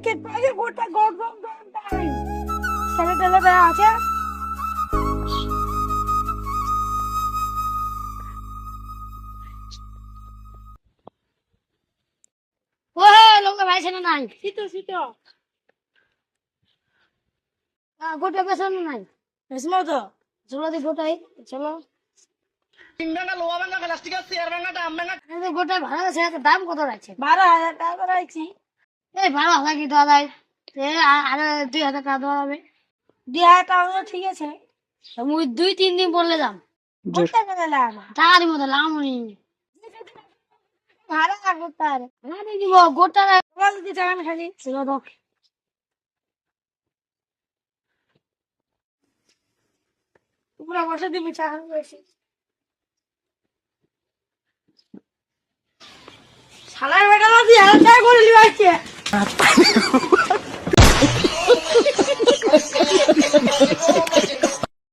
খেতে পারে গোটা গরম গরম টাইম ছেলে টেলে বেড়া আছে ও লঙ্কা ভাই ছেলে নাই শীত শীত গোটা বেসানো নাই বেসমো তো চলো দি গোটাই চলো গোটা ভাড়া আছে দাম কত রাখছে 12,000 টাকা করে রাখছি এই 12,000 কি দেওয়া যায় আর 2,000 টাকা দেওয়া হবে 2,000 টাকা ঠিক আছে মুই 2-3 দিন পড়লে যাম টাকা দিব তো লামনি ভাড়া করতে আর ভাড়া দিব গোটা যদি টাকা খালি ছিল তো তোমরা বসে দিবি টাকা বেশি শালার বেটা না 2,000 টাকা করে লিবাইছে